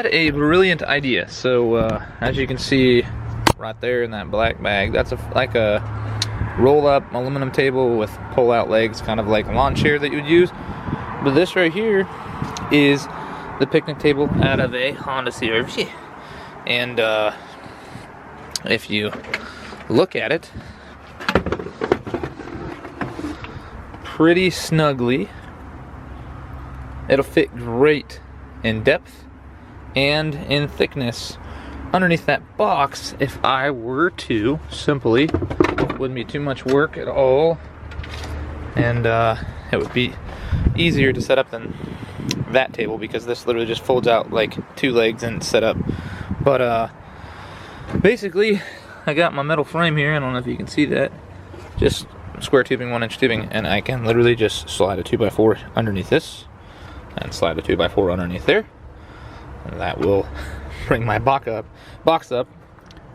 had a brilliant idea. So as you can see right there in that black bag, that's like a roll-up aluminum table with pull-out legs, kind of like a lawn chair that you would use. But this right here is the picnic table out of a Honda CR-V. And if you look at it pretty snugly, it'll fit great in depth and in thickness underneath that box. If I were to simply, it wouldn't be too much work at all, and it would be easier to set up than that table, because this literally just folds out like two legs and it's set up. But basically I got my metal frame here. I don't know if you can see that, just square tubing, 1-inch tubing, and I can literally just slide a 2x4 underneath this and slide a 2x4 underneath there, and that will bring my box up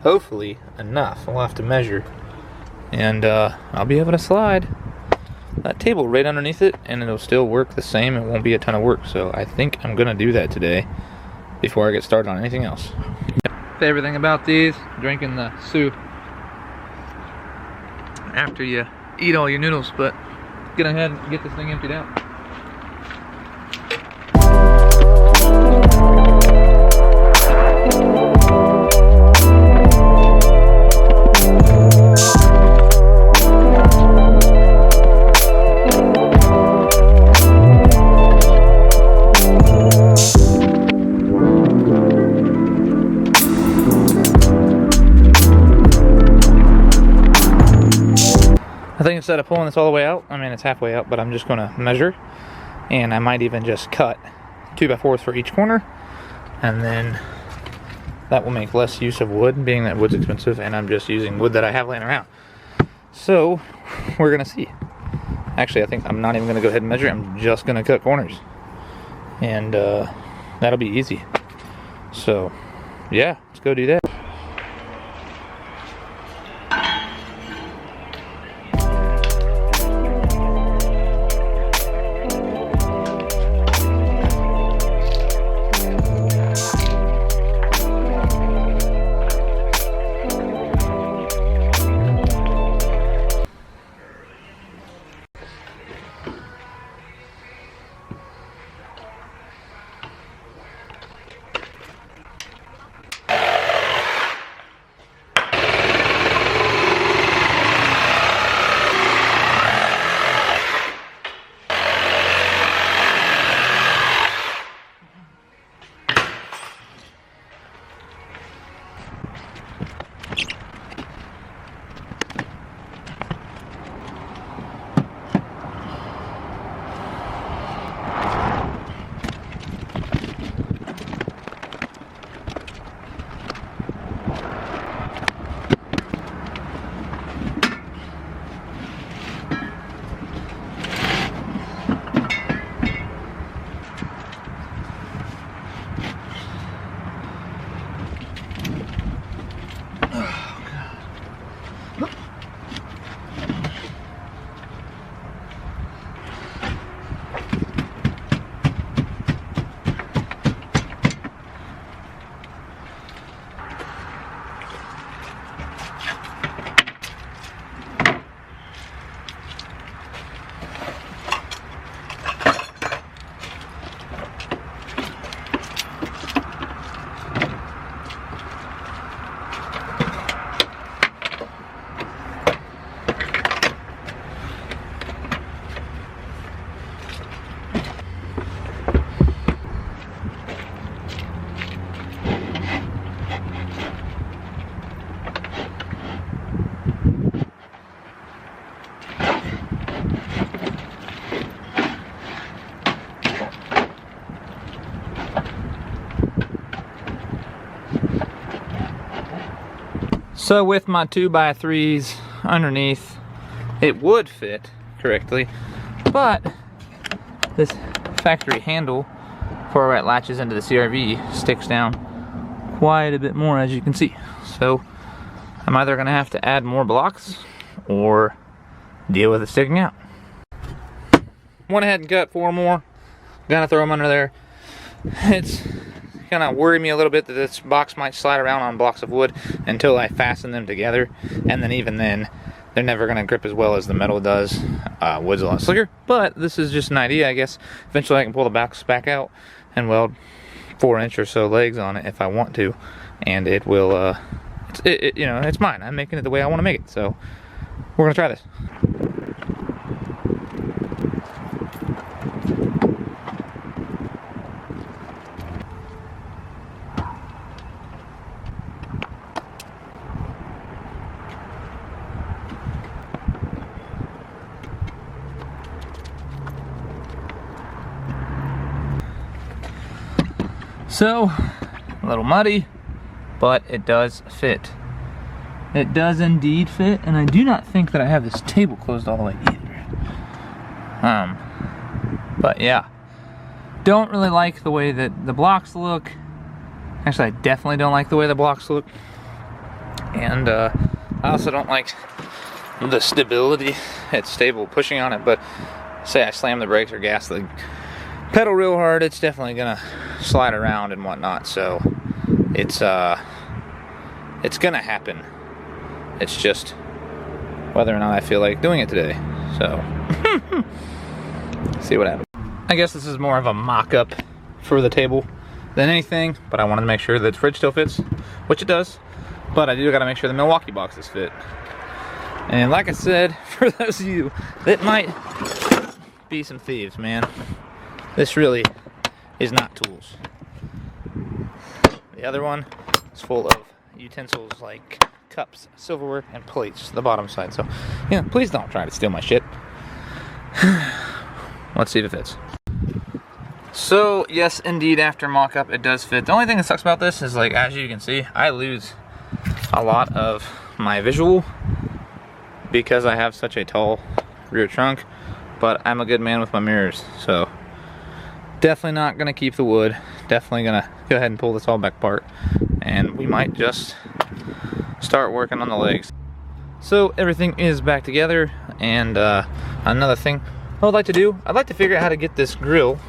hopefully enough. I'll have to measure, and I'll be able to slide that table right underneath it, and it'll still work the same. It won't be a ton of work. So I think I'm gonna do that today before I get started on anything else. Favorite thing about these, drinking the soup after you eat all your noodles. But get ahead and get this thing emptied out. I think instead of pulling this all the way out, I mean it's halfway out, but I'm just going to measure, and I might even just cut 2x4s for each corner, and then that will make less use of wood, being that wood's expensive, and I'm just using wood that I have laying around. So we're going to see. Actually, I think I'm not even going to go ahead and measure. I'm just going to cut corners, and that'll be easy. So yeah, let's go do that. So with my 2x3s underneath, it would fit correctly, but this factory handle for where it latches into the CR-V sticks down quite a bit more, as you can see. So I'm either gonna have to add more blocks or deal with it sticking out. Went ahead and cut 4 more. Gonna throw them under there. It's kind of worry me a little bit that this box might slide around on blocks of wood until I fasten them together, and then even then they're never going to grip as well as the metal does. Wood's a lot slicker, but this is just an idea, I guess. Eventually I can pull the box back out and weld 4-inch or so legs on it if I want to, and it will you know, it's mine. I'm making it the way I want to make it, so we're gonna try this. So, a little muddy, but it does fit. It does indeed fit, and I do not think that I have this table closed all the way either. But yeah, don't really like the way that the blocks look. Actually, I definitely don't like the way the blocks look. And I also don't like the stability. It's stable pushing on it, but say I slam the brakes or gas the pedal real hard, it's definitely gonna slide around and whatnot. So it's gonna happen. It's just whether or not I feel like doing it today. So see what happens. I guess this is more of a mock-up for the table than anything, but I wanted to make sure that the fridge still fits, which it does. But I do gotta make sure the Milwaukee boxes fit. And like I said, for those of you that might be some thieves, man, this really is not tools. The other one is full of utensils like cups, silverware, and plates, the bottom side. So, yeah, please don't try to steal my shit. Let's see if it fits. So, yes, indeed, after mock-up, it does fit. The only thing that sucks about this is, like, as you can see, I lose a lot of my visual because I have such a tall rear trunk, but I'm a good man with my mirrors, so definitely not gonna keep the wood. Definitely gonna go ahead and pull this all back apart, and we might just start working on the legs. So everything is back together, and another thing I would like to do, I'd like to figure out how to get this grill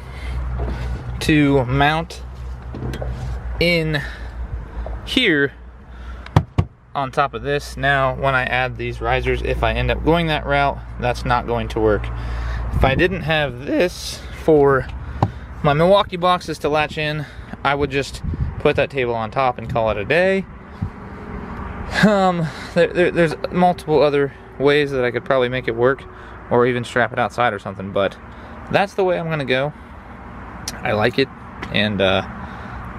to mount in here on top of this. Now when I add these risers, if I end up going that route, that's not going to work. If I didn't have this for my Milwaukee boxes to latch in, I would just put that table on top and call it a day. There's multiple other ways that I could probably make it work, or even strap it outside or something, but that's the way I'm gonna go. I like it, and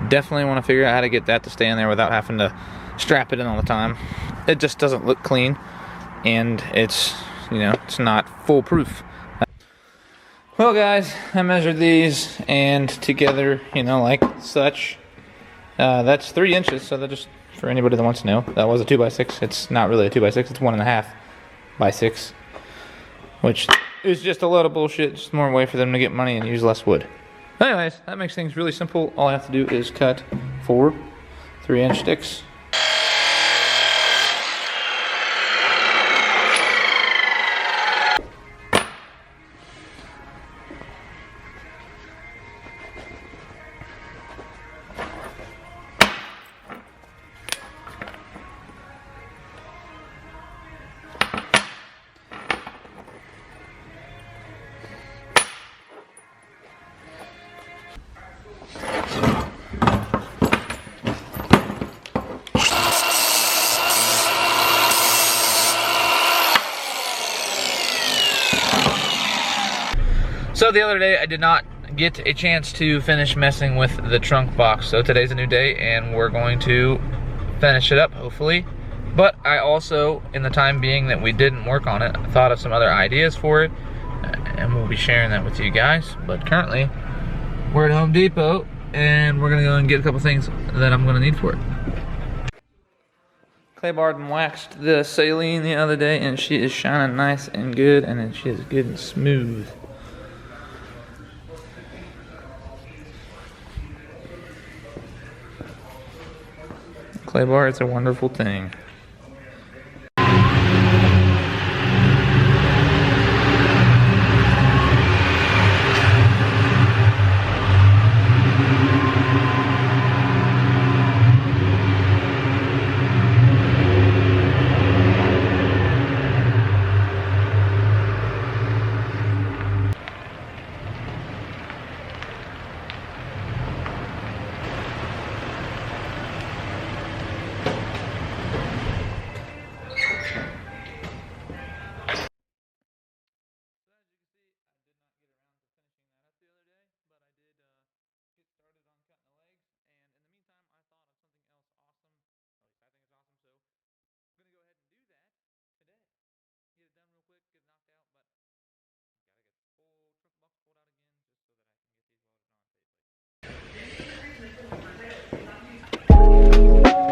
definitely want to figure out how to get that to stay in there without having to strap it in all the time. It just doesn't look clean, and it's, you know, it's not foolproof. Well guys, I measured these, and together, you know, like such, that's 3 inches, so that just, for anybody that wants to know, that was a 2x6. It's not really a 2x6, it's 1.5 by 6, which is just a load of bullshit, just more way for them to get money and use less wood. Anyways, that makes things really simple. All I have to do is cut 4 3-inch sticks. So the other day I did not get a chance to finish messing with the trunk box. So today's a new day and we're going to finish it up, hopefully. But I also, in the time being that we didn't work on it, thought of some other ideas for it. And we'll be sharing that with you guys. But currently, we're at Home Depot and we're gonna go and get a couple things that I'm gonna need for it. Clay barred and waxed the saline the other day and she is shining nice and good, and she is good and smooth. Clay bar, it's a wonderful thing. knocked out, but gotta get the full triple box pulled out again just so that I can get these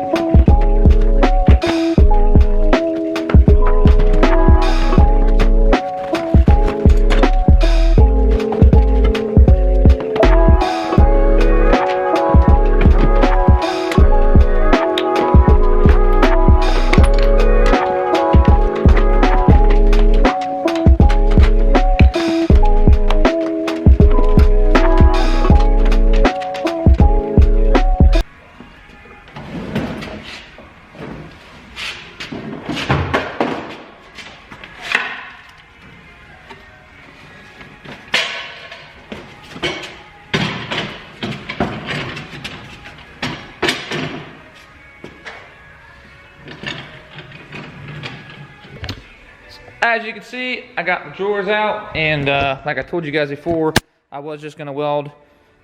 As you can see, I got the drawers out, and like I told you guys before, I was just gonna weld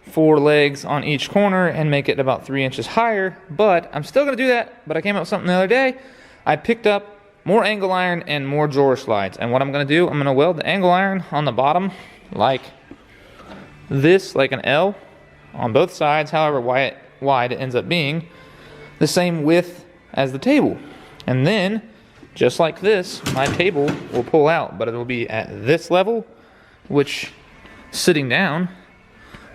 4 legs on each corner and make it about 3 inches higher, but I'm still gonna do that. But I came up with something the other day. I picked up more angle iron and more drawer slides, and what I'm gonna do, I'm gonna weld the angle iron on the bottom like this, like an L on both sides, however wide it ends up being, the same width as the table. And then, just like this, my table will pull out, but it will be at this level, which, sitting down,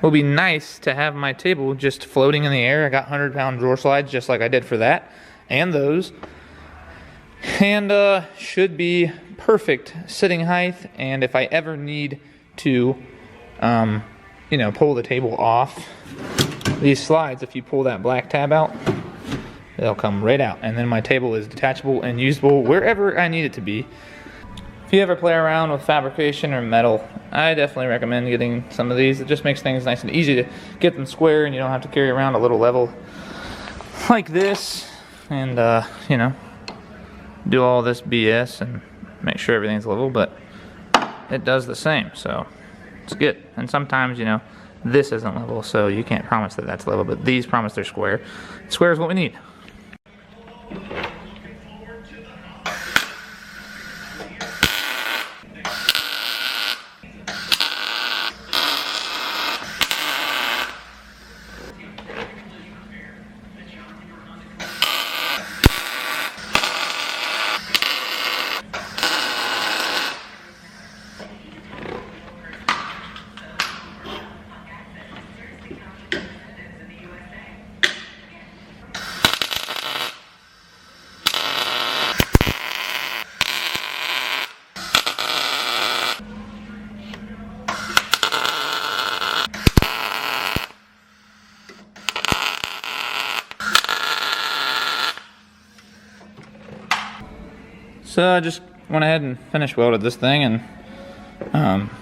will be nice to have my table just floating in the air. I got 100-pound drawer slides just like I did for that, and those. And should be perfect sitting height, and if I ever need to, you know, pull the table off these slides, if you pull that black tab out, they'll come right out, and then my table is detachable and usable wherever I need it to be. If you ever play around with fabrication or metal, I definitely recommend getting some of these. It just makes things nice and easy to get them square, and you don't have to carry around a little level like this, and you know, do all this BS and make sure everything's level, but it does the same, so it's good. And sometimes, you know, this isn't level, so you can't promise that that's level, but these promise they're square. Square is what we need. So I just went ahead and finished welded this thing, and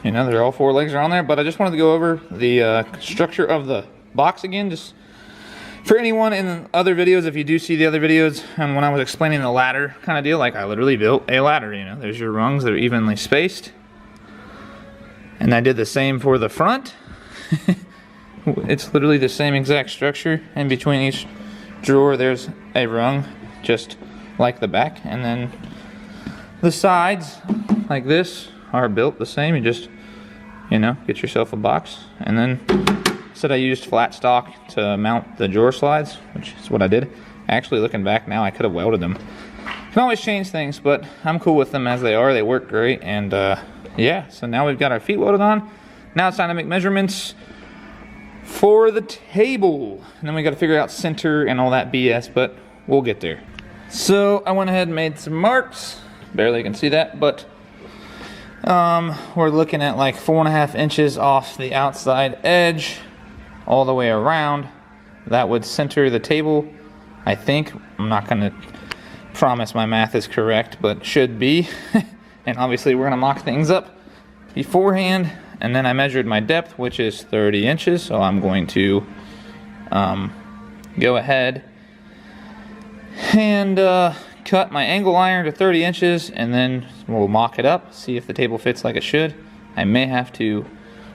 you know, they're all 4 legs are on there, but I just wanted to go over the structure of the box again, just for anyone in other videos, if you do see the other videos, and when I was explaining the ladder kind of deal, like I literally built a ladder, you know, there's your rungs that are evenly spaced, and I did the same for the front. It's literally the same exact structure. In between each drawer there's a rung, just like the back, and then the sides, like this, are built the same. You just, you know, get yourself a box. And then, I used flat stock to mount the drawer slides, which is what I did. Actually, looking back now, I could have welded them. Can always change things, but I'm cool with them as they are. They work great, and yeah, so now we've got our feet welded on. Now it's time to make measurements for the table. And then we got to figure out center and all that BS, but we'll get there. So I went ahead and made some marks. Barely can see that, but we're looking at like 4.5 inches off the outside edge all the way around. That would center the table, I think. I'm not going to promise my math is correct, but should be. And obviously we're going to mock things up beforehand. And then I measured my depth, which is 30 inches, so I'm going to go ahead and cut my angle iron to 30 inches, and then we'll mock it up, see if the table fits like it should. I may have to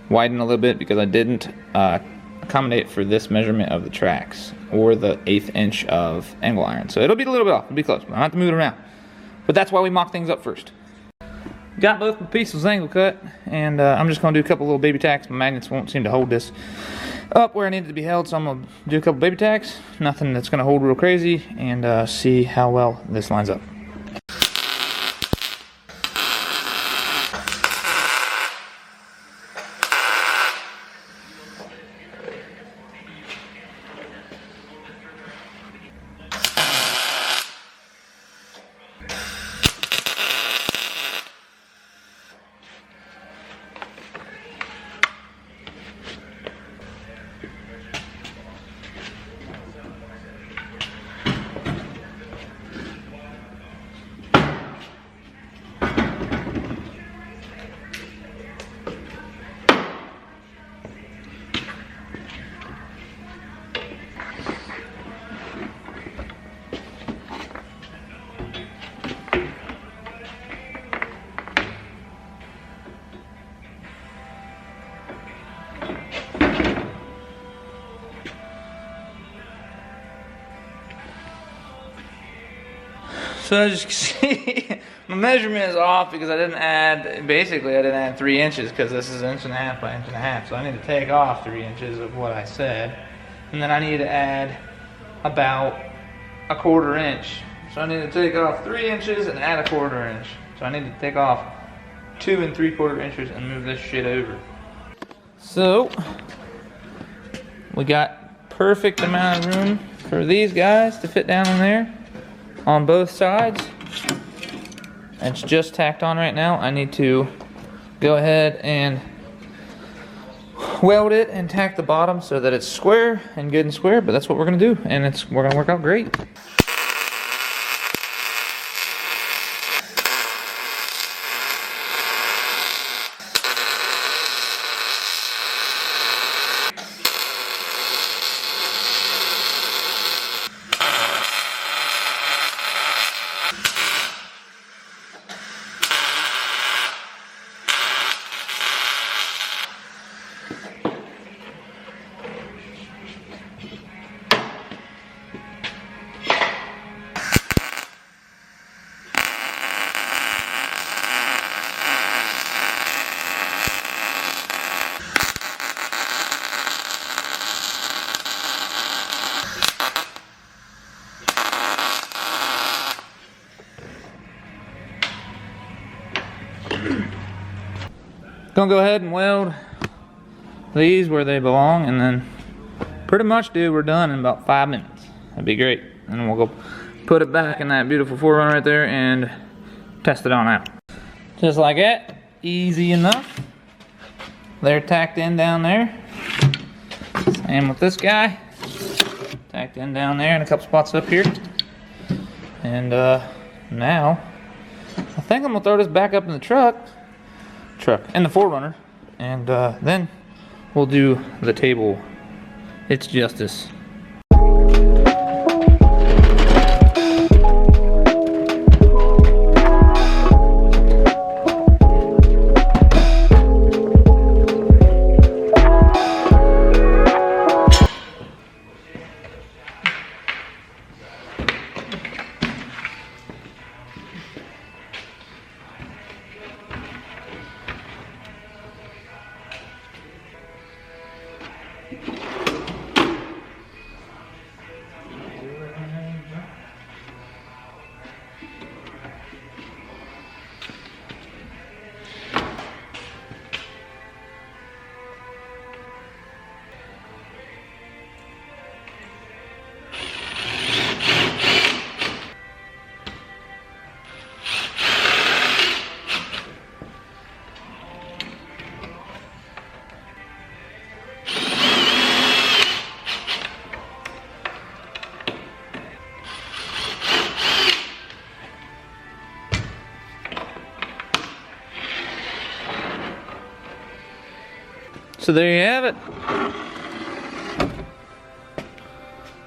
widen a little bit because I didn't accommodate for this measurement of the tracks or the 1/8 inch of angle iron. So it'll be a little bit off, it'll be close, but I don't have to move it around. But that's why we mock things up first. got both the pieces angle cut, and I'm just gonna do a couple little baby tacks. My magnets won't seem to hold this up where I need it to be held, so I'm gonna do a couple baby tacks. Nothing that's gonna hold real crazy, and see how well this lines up. So as you can see, my measurement is off because I didn't add 3 inches because this is 1.5 inches by 1.5 inches. So I need to take off 3 inches of what I said. And then I need to add about 1/4 inch. So I need to take off 3 inches and add 1/4 inch. So I need to take off 2 3/4 inches and move this shit over. So we got perfect amount of room for these guys to fit down in there on both sides. It's just tacked on right now. I need to go ahead and weld it and tack the bottom so that it's square and good and square, but that's what we're gonna do, and we're gonna work out great. Gonna go ahead and weld these where they belong, and then pretty much, dude, we're done in about 5 minutes. That'd be great. And then we'll go put it back in that beautiful 4Runner right there and test it on out. Just like that, easy enough. They're tacked in down there. Same with this guy. Tacked in down there and a couple spots up here. And now, I think I'm gonna throw this back up in the truck in the 4Runner, and then we'll do the table. It's justice. So there you have it.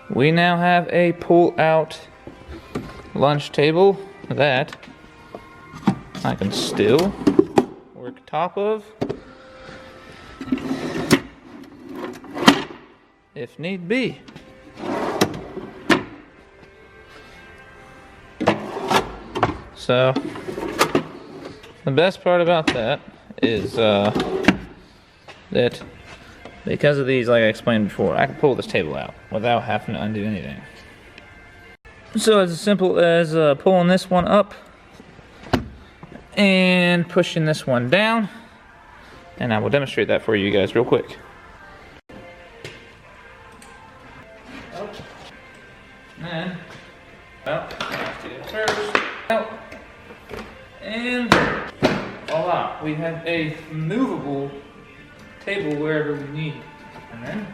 We now have a pull-out lunch table that I can still work top of if need be. So The best part about that is that because of these, like I explained before, I can pull this table out without having to undo anything. So it's as simple as pulling this one up and pushing this one down, and I will demonstrate that for you guys real quick. And out, first, out, and voila, we have a movable table wherever we need. And then,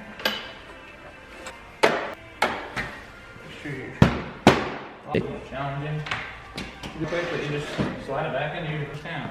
challenging. You quickly just slide it back into your town.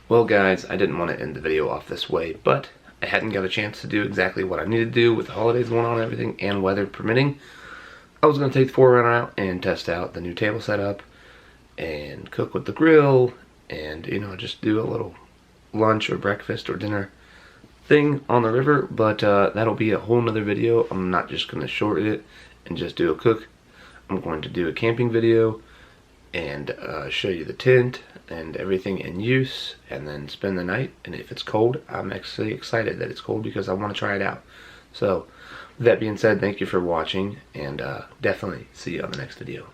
Well guys, I didn't want to end the video off this way, but I hadn't got a chance to do exactly what I needed to do with the holidays going on and everything, and weather permitting. I was going to take the 4Runner out and test out the new table setup and cook with the grill and, you know, just do a little lunch or breakfast or dinner thing on the river, but that'll be a whole nother video. I'm not just going to shorten it and just do a cook. I'm going to do a camping video and show you the tent and everything in use, and then spend the night. And if it's cold, I'm actually excited that it's cold because I want to try it out. So with that being said, thank you for watching, and definitely see you on the next video.